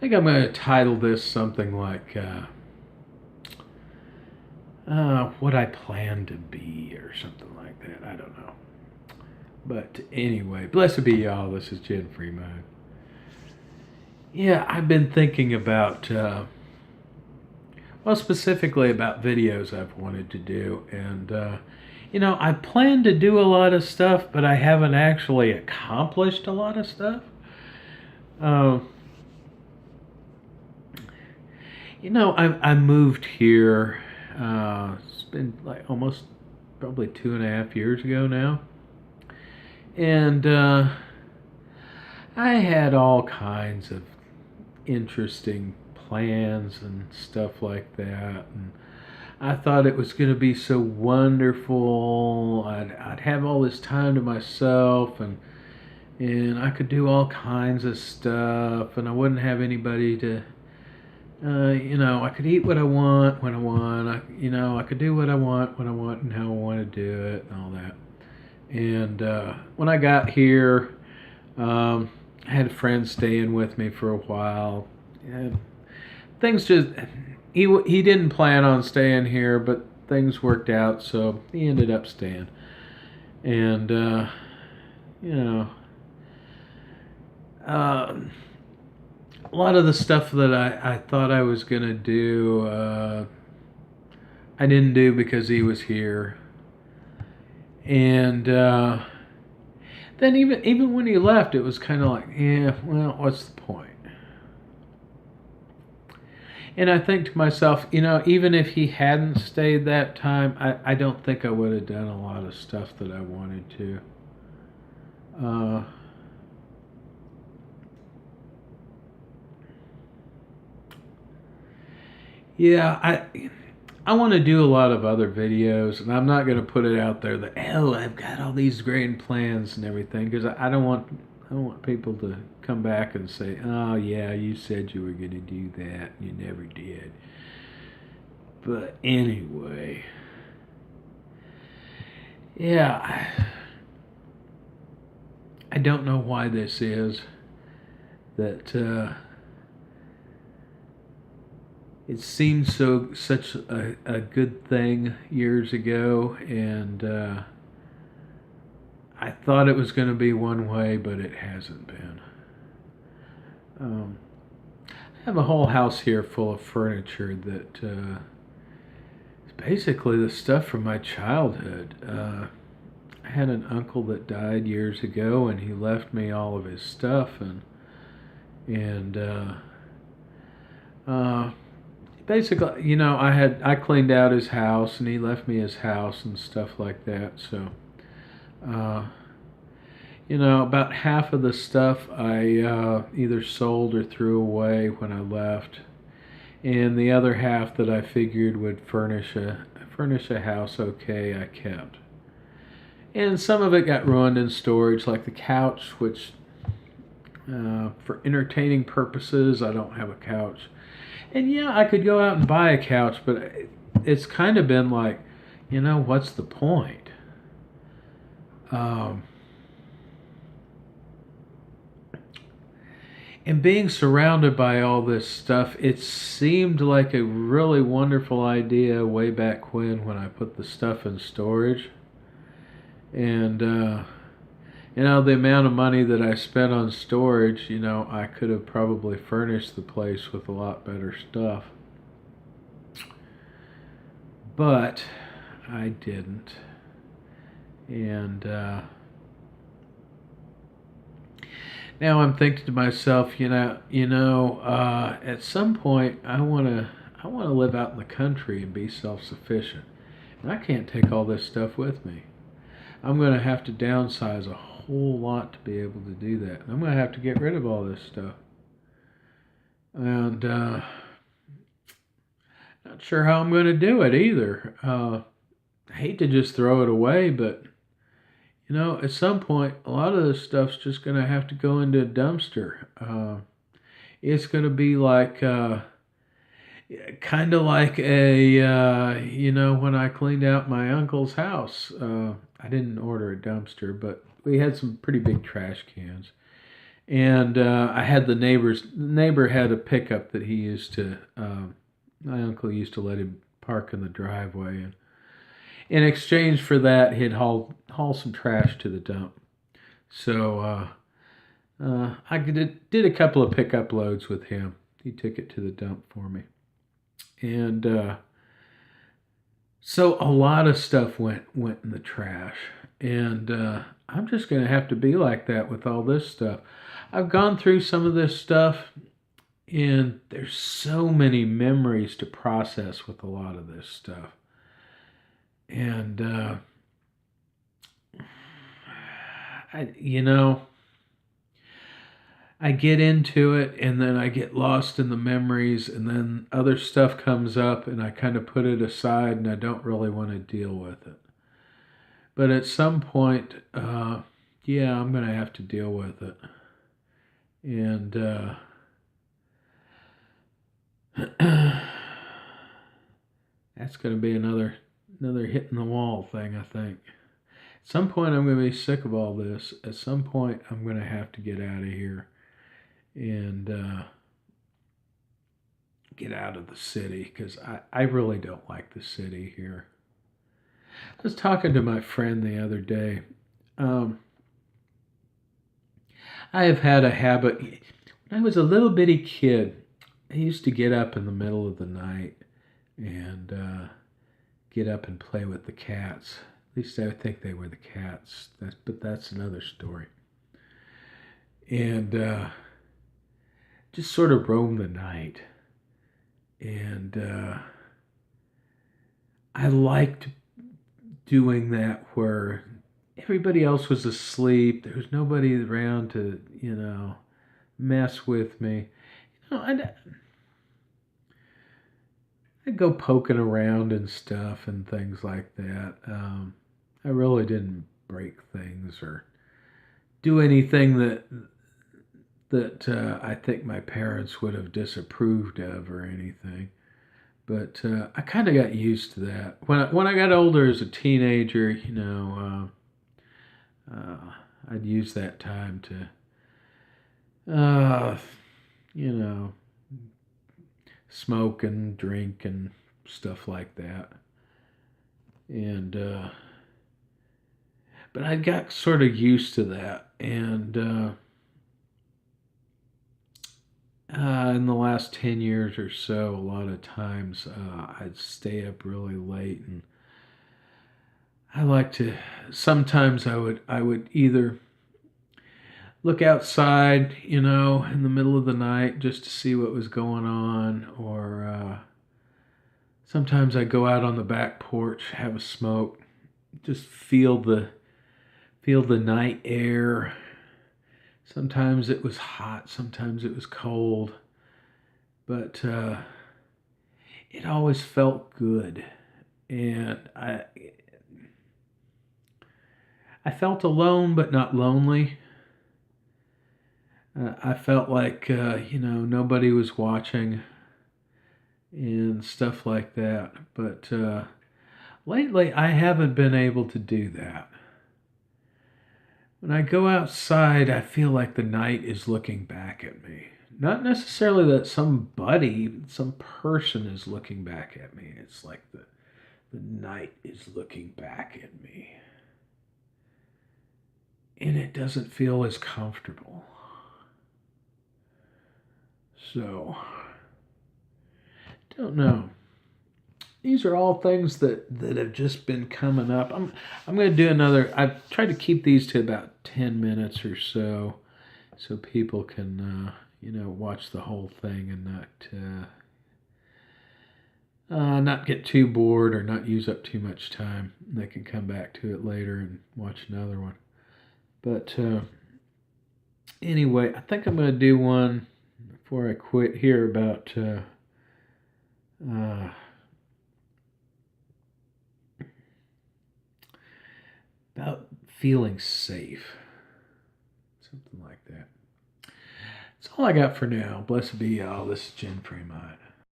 think I'm going to title this something like What I Plan to Be or something like that. I don't know. But anyway, blessed be y'all. This is Jen Fremont. Yeah, I've been thinking about, well, specifically about videos I've wanted to do. And, I plan to do a lot of stuff, but I haven't actually accomplished a lot of stuff. Uh, I moved here. It's been like almost probably 2.5 years ago now. And I had all kinds of interesting plans and stuff like that. And I thought it was going to be so wonderful. I'd have all this time to myself, and I could do all kinds of stuff, and I wouldn't have anybody to, I could eat what I want when I want. I could do what I want when I want and how I want to do it and all that. And when I got here, I had friends staying with me for a while. And things just he didn't plan on staying here, but things worked out, so he ended up staying. And you know, uh, a lot of the stuff that I thought I was gonna do, I didn't do because he was here. And then even when he left, it was kind of like, yeah, well, what's the point? And I think to myself, even if he hadn't stayed that time, I don't think I would have done a lot of stuff that I wanted to. Uh, yeah, I want to do a lot of other videos, and I'm not going to put it out there that I've got all these grand plans and everything, because I don't want people to come back and say, oh yeah, you said you were going to do that, and you never did. But anyway, yeah, I don't know why this is that. It seemed such a good thing years ago, and I thought it was going to be one way, but it hasn't been. I have a whole house here full of furniture that is basically the stuff from my childhood. I had an uncle that died years ago, and he left me all of his stuff, and uh, basically, I cleaned out his house, and he left me his house and stuff like that. So, uh, about half of the stuff I either sold or threw away when I left, and the other half that I figured would furnish a house okay, I kept. And some of it got ruined in storage, like the couch, which for entertaining purposes, I don't have a couch. And yeah, I could go out and buy a couch, but it's kind of been like, what's the point? Um, and being surrounded by all this stuff, it seemed like a really wonderful idea way back when I put the stuff in storage. And, the amount of money that I spent on storage, I could have probably furnished the place with a lot better stuff. But I didn't. And now I'm thinking to myself, at some point I want to live out in the country and be self-sufficient. And I can't take all this stuff with me. I'm going to have to downsize a whole lot to be able to do that. I'm going to have to get rid of all this stuff. And not sure how I'm going to do it either. I hate to just throw it away, but at some point, a lot of this stuff's just going to have to go into a dumpster. It's going to be like, kind of like when I cleaned out my uncle's house. I didn't order a dumpster, but we had some pretty big trash cans. And I had the neighbor had a pickup that he used to. My uncle used to let him park in the driveway, and in exchange for that, he'd haul some trash to the dump. So I did a couple of pickup loads with him. He took it to the dump for me, and so a lot of stuff went in the trash, and I'm just gonna have to be like that with all this stuff. I've gone through some of this stuff, and there's so many memories to process with a lot of this stuff, and I I get into it and then I get lost in the memories, and then other stuff comes up and I kind of put it aside and I don't really want to deal with it. But at some point, yeah, I'm going to have to deal with it. And that's going to be another hit in the wall thing, I think. At some point, I'm going to be sick of all this. At some point, I'm going to have to get out of here and get out of the city, because I really don't like the city here. I was talking to my friend the other day. Um, I have had a habit. When I was a little bitty kid, I used to get up in the middle of the night and get up and play with the cats. At least I think they were the cats. But that's another story. And just sort of roam the night. And I liked doing that where everybody else was asleep. There was nobody around to, mess with me. I'd go poking around and stuff and things like that. I really didn't break things or do anything that I think my parents would have disapproved of or anything. But I kind of got used to that. When I got older as a teenager, I'd use that time to, you know, smoke and drink and stuff like that. And but I got sort of used to that, and in the last 10 years or so, a lot of times I'd stay up really late, and I like to. Sometimes I would either look outside, in the middle of the night just to see what was going on, or sometimes I go out on the back porch, have a smoke, just feel the night air. Sometimes it was hot, sometimes it was cold, but it always felt good, and I felt alone but not lonely. I felt like nobody was watching and stuff like that. But lately, I haven't been able to do that. When I go outside, I feel like the night is looking back at me. Not necessarily that some person is looking back at me. It's like the night is looking back at me. And it doesn't feel as comfortable. So, don't know. These are all things that have just been coming up. I'm going to do another. I've tried to keep these to about 10 minutes or so people can watch the whole thing and not get too bored or not use up too much time. They can come back to it later and watch another one. But anyway, I think I'm going to do one before I quit here about feeling safe. Something like that. That's all I got for now. Blessed be y'all. This is Jen Fremont.